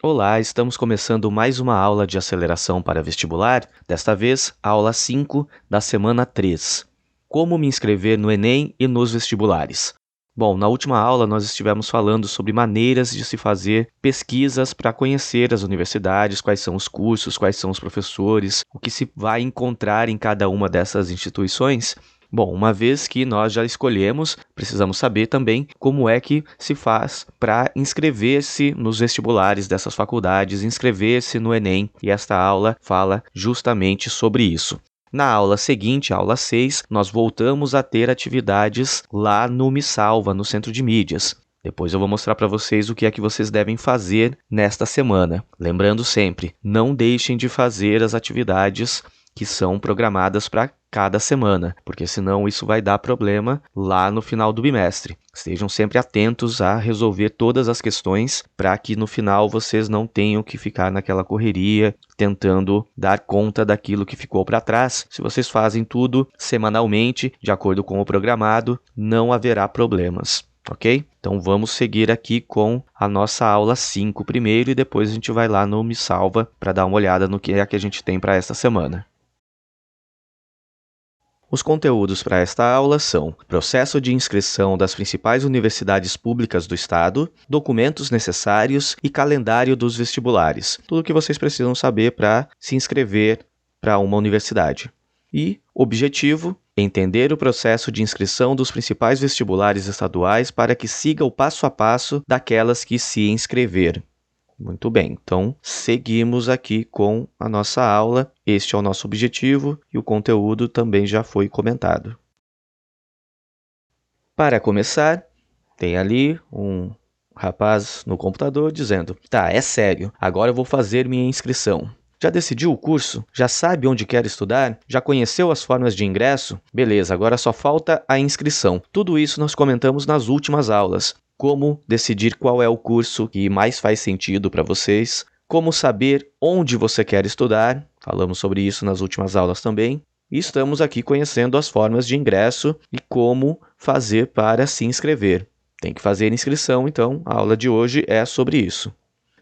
Olá, estamos começando mais uma aula de aceleração para vestibular, desta vez a aula 5 da semana 3. Como me inscrever no Enem e nos vestibulares? Bom, na última aula nós estivemos falando sobre maneiras de se fazer pesquisas para conhecer as universidades, quais são os cursos, quais são os professores, o que se vai encontrar em cada uma dessas instituições. Bom, uma vez que nós já escolhemos, precisamos saber também como é que se faz para inscrever-se nos vestibulares dessas faculdades, inscrever-se no Enem, e esta aula fala justamente sobre isso. Na aula seguinte, a aula 6, nós voltamos a ter atividades lá no Me Salva, no Centro de Mídias. Depois eu vou mostrar para vocês o que é que vocês devem fazer nesta semana. Lembrando sempre, não deixem de fazer as atividades que são programadas para cada semana, porque senão isso vai dar problema lá no final do bimestre. Estejam sempre atentos a resolver todas as questões para que no final vocês não tenham que ficar naquela correria tentando dar conta daquilo que ficou para trás. Se vocês fazem tudo semanalmente, de acordo com o programado, não haverá problemas. Ok? Então vamos seguir aqui com a nossa aula 5 primeiro e depois a gente vai lá no Me Salva para dar uma olhada no que é que a gente tem para esta semana. Os conteúdos para esta aula são processo de inscrição das principais universidades públicas do estado, documentos necessários e calendário dos vestibulares. Tudo o que vocês precisam saber para se inscrever para uma universidade. E objetivo: entender o processo de inscrição dos principais vestibulares estaduais para que siga o passo a passo daquelas que se inscrever. Muito bem, então seguimos aqui com a nossa aula. Este é o nosso objetivo e o conteúdo também já foi comentado. Para começar, tem ali um rapaz no computador dizendo: "Tá, é sério, agora eu vou fazer minha inscrição." Já decidiu o curso? Já sabe onde quer estudar? Já conheceu as formas de ingresso? Beleza, agora só falta a inscrição. Tudo isso nós comentamos nas últimas aulas. Como decidir qual é o curso que mais faz sentido para vocês, como saber onde você quer estudar, falamos sobre isso nas últimas aulas também, e estamos aqui conhecendo as formas de ingresso e como fazer para se inscrever. Tem que fazer inscrição, então a aula de hoje é sobre isso.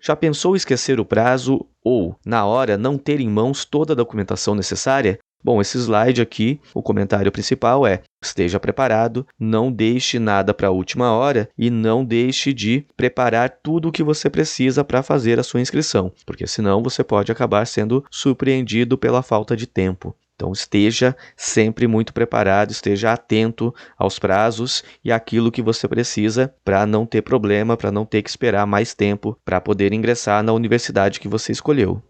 Já pensou esquecer o prazo ou, na hora, não ter em mãos toda a documentação necessária? Bom, esse slide aqui, o comentário principal é: esteja preparado, não deixe nada para a última hora e não deixe de preparar tudo o que você precisa para fazer a sua inscrição, porque senão você pode acabar sendo surpreendido pela falta de tempo. Então esteja sempre muito preparado, esteja atento aos prazos e àquilo que você precisa para não ter problema, para não ter que esperar mais tempo para poder ingressar na universidade que você escolheu.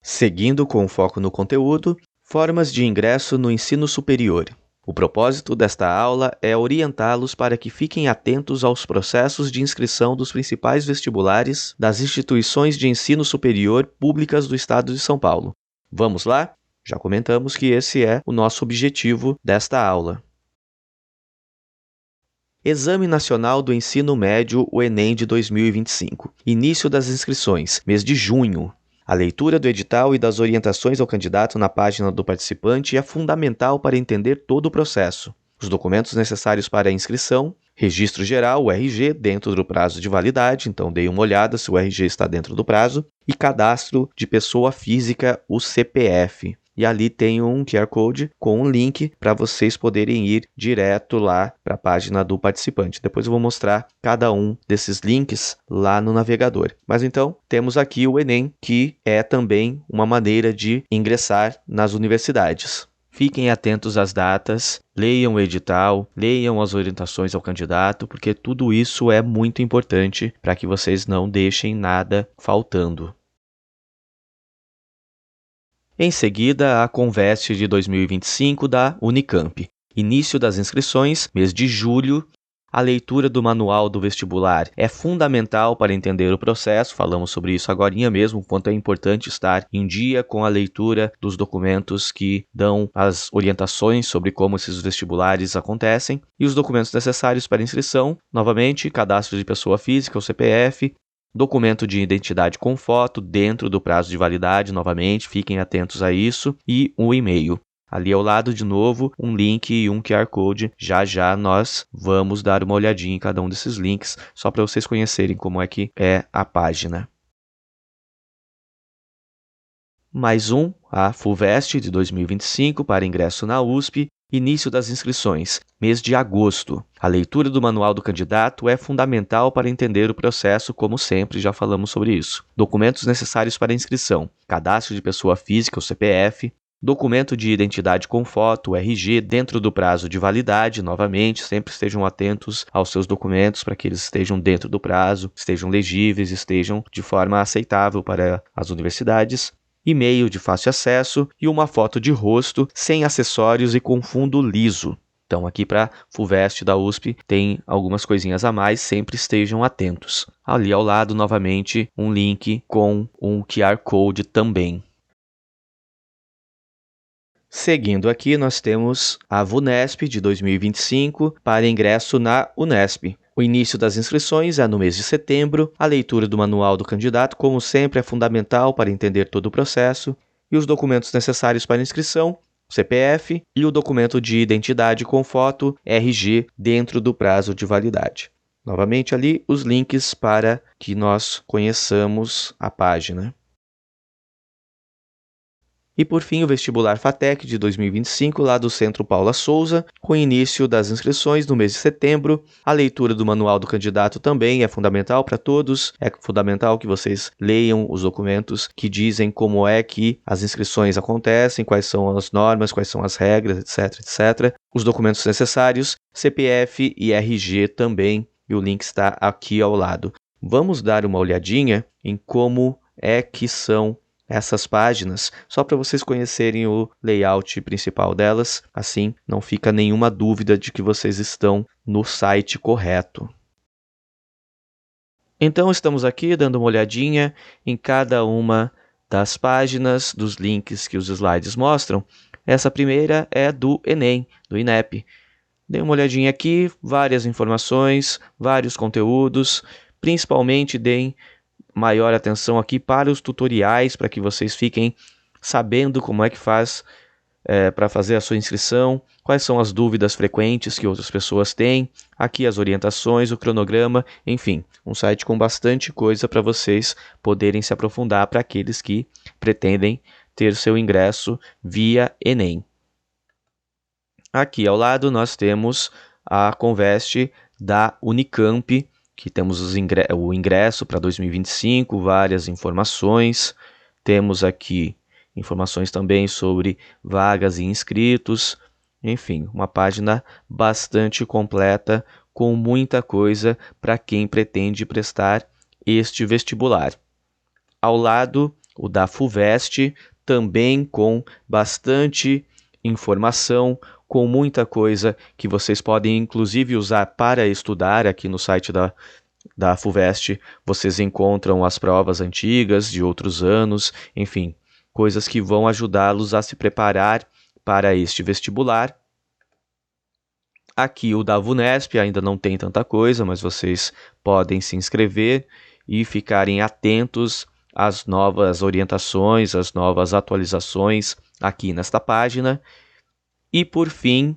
Seguindo com foco no conteúdo, formas de ingresso no ensino superior. O propósito desta aula é orientá-los para que fiquem atentos aos processos de inscrição dos principais vestibulares das instituições de ensino superior públicas do estado de São Paulo. Vamos lá? Já comentamos que esse é o nosso objetivo desta aula. Exame Nacional do Ensino Médio, o Enem de 2025. Início das inscrições, mês de junho. A leitura do edital e das orientações ao candidato na página do participante é fundamental para entender todo o processo. Os documentos necessários para a inscrição: registro geral, o RG, dentro do prazo de validade, então dê uma olhada se o RG está dentro do prazo, e cadastro de pessoa física, o CPF. E ali tem um QR Code com um link para vocês poderem ir direto lá para a página do participante. Depois eu vou mostrar cada um desses links lá no navegador. Mas então, temos aqui o Enem, que é também uma maneira de ingressar nas universidades. Fiquem atentos às datas, leiam o edital, leiam as orientações ao candidato, porque tudo isso é muito importante para que vocês não deixem nada faltando. Em seguida, a Conveste de 2025 da Unicamp. Início das inscrições, mês de julho. A leitura do manual do vestibular é fundamental para entender o processo. Falamos sobre isso agorinha mesmo, o quanto é importante estar em dia com a leitura dos documentos que dão as orientações sobre como esses vestibulares acontecem. E os documentos necessários para inscrição, novamente, cadastro de pessoa física, o CPF, documento de identidade com foto dentro do prazo de validade, novamente, fiquem atentos a isso, e um e-mail. Ali ao lado, de novo, um link e um QR Code. Já já nós vamos dar uma olhadinha em cada um desses links, só para vocês conhecerem como é que é a página. Mais um, a FUVEST de 2025 para ingresso na USP. Início das inscrições, mês de agosto. A leitura do manual do candidato é fundamental para entender o processo, como sempre, já falamos sobre isso. Documentos necessários para inscrição: cadastro de pessoa física, o CPF, documento de identidade com foto, o RG, dentro do prazo de validade. Novamente, sempre estejam atentos aos seus documentos para que eles estejam dentro do prazo, estejam legíveis, estejam de forma aceitável para as universidades. E-mail de fácil acesso e uma foto de rosto sem acessórios e com fundo liso. Então aqui para FUVEST da USP tem algumas coisinhas a mais, sempre estejam atentos. Ali ao lado, novamente, um link com um QR Code também. Seguindo aqui, nós temos a VUNESP de 2025 para ingresso na Unesp. O início das inscrições é no mês de setembro. A leitura do manual do candidato, como sempre, é fundamental para entender todo o processo. E os documentos necessários para inscrição: CPF e o documento de identidade com foto, RG, dentro do prazo de validade. Novamente ali os links para que nós conheçamos a página. E por fim, o vestibular FATEC de 2025, lá do Centro Paula Souza, com início das inscrições no mês de setembro. A leitura do manual do candidato também é fundamental para todos. É fundamental que vocês leiam os documentos que dizem como é que as inscrições acontecem, quais são as normas, quais são as regras, etc, etc. Os documentos necessários, CPF e RG também, e o link está aqui ao lado. Vamos dar uma olhadinha em como é que são essas páginas, só para vocês conhecerem o layout principal delas, assim não fica nenhuma dúvida de que vocês estão no site correto. Então estamos aqui dando uma olhadinha em cada uma das páginas, dos links que os slides mostram. Essa primeira é do Enem, do INEP. Dê uma olhadinha aqui, várias informações, vários conteúdos, principalmente deem maior atenção aqui para os tutoriais, para que vocês fiquem sabendo como é que faz para fazer a sua inscrição, quais são as dúvidas frequentes que outras pessoas têm, aqui as orientações, o cronograma, enfim, um site com bastante coisa para vocês poderem se aprofundar para aqueles que pretendem ter seu ingresso via Enem. Aqui ao lado nós temos a Convest da Unicamp, que temos o ingresso para 2025, várias informações. Temos aqui informações também sobre vagas e inscritos. Enfim, uma página bastante completa, com muita coisa para quem pretende prestar este vestibular. Ao lado, o da FUVEST, também com bastante informação, com muita coisa que vocês podem inclusive usar para estudar. Aqui no site da FUVEST vocês encontram as provas antigas de outros anos, enfim, coisas que vão ajudá-los a se preparar para este vestibular. Aqui o da VUNESP ainda não tem tanta coisa, mas vocês podem se inscrever e ficarem atentos às novas orientações, às novas atualizações aqui nesta página. E, por fim,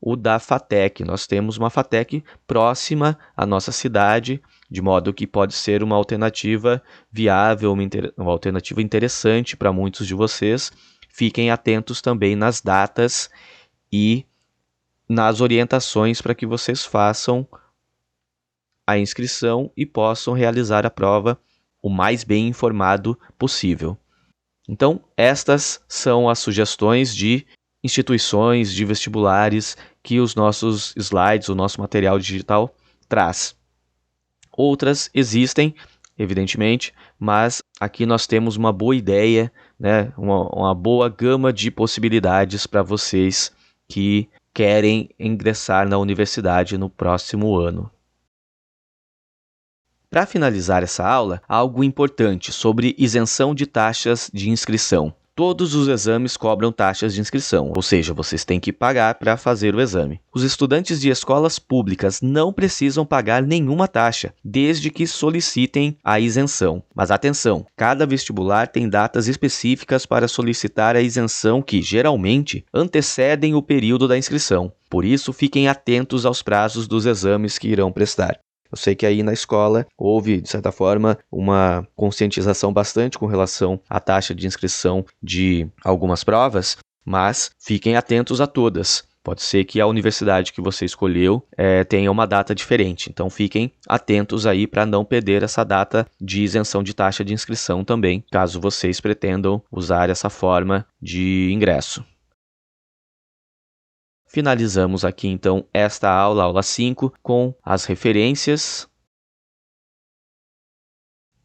o da FATEC. Nós temos uma FATEC próxima à nossa cidade, de modo que pode ser uma alternativa viável, uma alternativa interessante para muitos de vocês. Fiquem atentos também nas datas e nas orientações para que vocês façam a inscrição e possam realizar a prova o mais bem informado possível. Então, estas são as sugestões de instituições, de vestibulares que os nossos slides, o nosso material digital traz. Outras existem, evidentemente, mas aqui nós temos uma boa ideia, né? uma boa gama de possibilidades para vocês que querem ingressar na universidade no próximo ano. Para finalizar essa aula, algo importante sobre isenção de taxas de inscrição. Todos os exames cobram taxas de inscrição, ou seja, vocês têm que pagar para fazer o exame. Os estudantes de escolas públicas não precisam pagar nenhuma taxa, desde que solicitem a isenção. Mas atenção, cada vestibular tem datas específicas para solicitar a isenção que, geralmente, antecedem o período da inscrição. Por isso, fiquem atentos aos prazos dos exames que irão prestar. Eu sei que aí na escola houve, de certa forma, uma conscientização bastante com relação à taxa de inscrição de algumas provas, mas fiquem atentos a todas. Pode ser que a universidade que você escolheu tenha uma data diferente, então fiquem atentos aí para não perder essa data de isenção de taxa de inscrição também, caso vocês pretendam usar essa forma de ingresso. Finalizamos aqui, então, esta aula, aula 5, com as referências.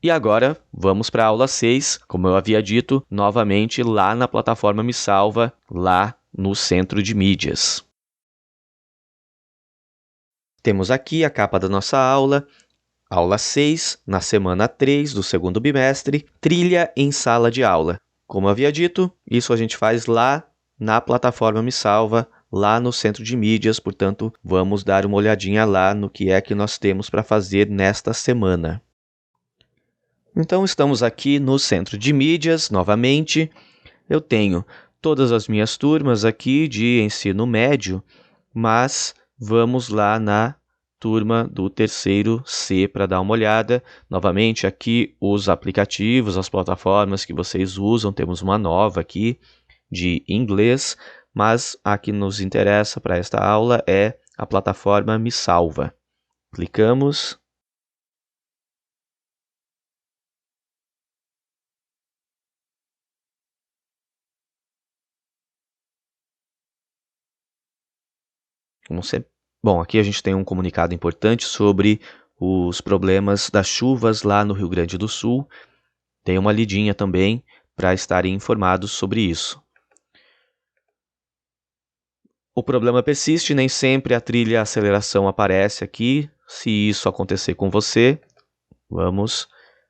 E agora, vamos para a aula 6, como eu havia dito, novamente lá na plataforma Me Salva, lá no Centro de Mídias. Temos aqui a capa da nossa aula, aula 6, na semana 3 do segundo bimestre, trilha em sala de aula. Como eu havia dito, isso a gente faz lá na plataforma Me Salva, lá no Centro de Mídias, portanto, vamos dar uma olhadinha lá no que é que nós temos para fazer nesta semana. Então, estamos aqui no Centro de Mídias, novamente. Eu tenho todas as minhas turmas aqui de ensino médio, mas vamos lá na turma do terceiro C para dar uma olhada. Novamente, aqui os aplicativos, as plataformas que vocês usam, temos uma nova aqui de inglês, mas a que nos interessa para esta aula é a plataforma Me Salva. Clicamos. Bom, aqui a gente tem um comunicado importante sobre os problemas das chuvas lá no Rio Grande do Sul. Tem uma lidinha também para estarem informados sobre isso. O problema persiste, nem sempre a trilha aceleração aparece aqui. Se isso acontecer com você, vamos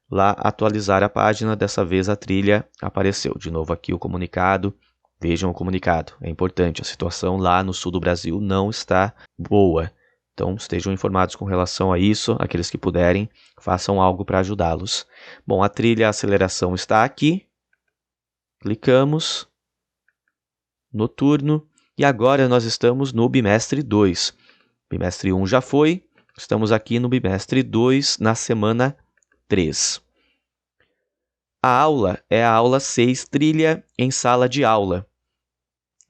lá atualizar a página. Dessa vez a trilha apareceu. De novo aqui o comunicado. Vejam o comunicado. É importante, a situação lá no sul do Brasil não está boa. Então estejam informados com relação a isso. Aqueles que puderem, façam algo para ajudá-los. Bom, a trilha aceleração está aqui. Clicamos. Noturno. E agora nós estamos no bimestre 2. Bimestre 1 já foi, estamos aqui no bimestre 2, na semana 3. A aula é a aula 6, trilha em sala de aula.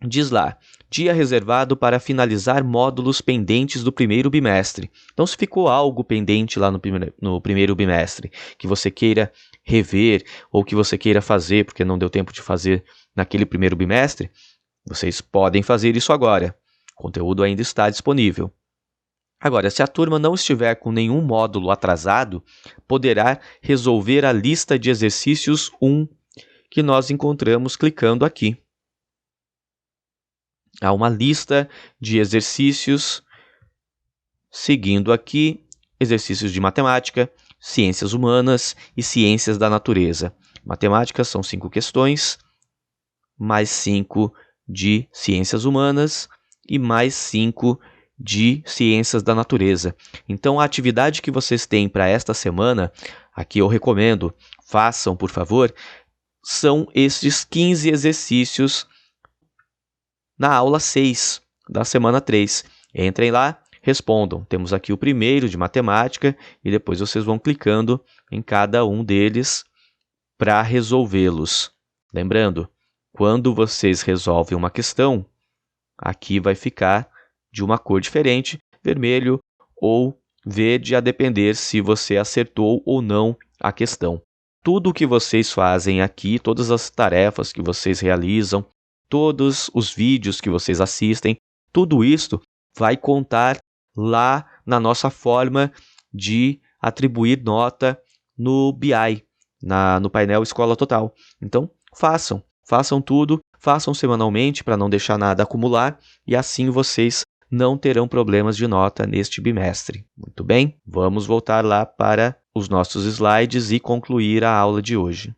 Diz lá, dia reservado para finalizar módulos pendentes do primeiro bimestre. Então, se ficou algo pendente lá no primeiro bimestre, que você queira rever ou que você queira fazer, porque não deu tempo de fazer naquele primeiro bimestre, vocês podem fazer isso agora. O conteúdo ainda está disponível. Agora, se a turma não estiver com nenhum módulo atrasado, poderá resolver a lista de exercícios 1 que nós encontramos clicando aqui. Há uma lista de exercícios, seguindo aqui, exercícios de matemática, ciências humanas e ciências da natureza. Matemática são 5 questões, mais 5 de ciências humanas e mais 5 de ciências da natureza. Então, a atividade que vocês têm para esta semana, aqui eu recomendo, façam, por favor, são estes 15 exercícios na aula 6 da semana 3. Entrem lá, respondam. Temos aqui o primeiro de matemática e depois vocês vão clicando em cada um deles para resolvê-los. Lembrando, quando vocês resolvem uma questão, aqui vai ficar de uma cor diferente, vermelho ou verde, a depender se você acertou ou não a questão. Tudo o que vocês fazem aqui, todas as tarefas que vocês realizam, todos os vídeos que vocês assistem, tudo isso vai contar lá na nossa forma de atribuir nota no BI, no painel Escola Total. Então, façam tudo, façam semanalmente para não deixar nada acumular e assim vocês não terão problemas de nota neste bimestre. Muito bem, vamos voltar lá para os nossos slides e concluir a aula de hoje.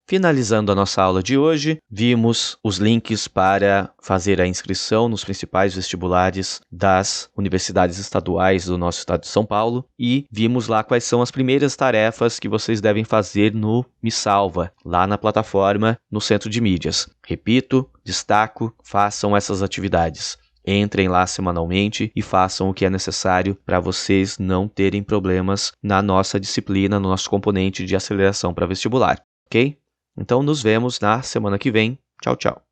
Finalizando a nossa aula de hoje, vimos os links para fazer a inscrição nos principais vestibulares das universidades estaduais do nosso estado de São Paulo e vimos lá quais são as primeiras tarefas que vocês devem fazer no Me Salva, lá na plataforma, no centro de mídias. Repito, destaco, façam essas atividades. Entrem lá semanalmente e façam o que é necessário para vocês não terem problemas na nossa disciplina, no nosso componente de aceleração para vestibular, ok? Então, nos vemos na semana que vem. Tchau, tchau.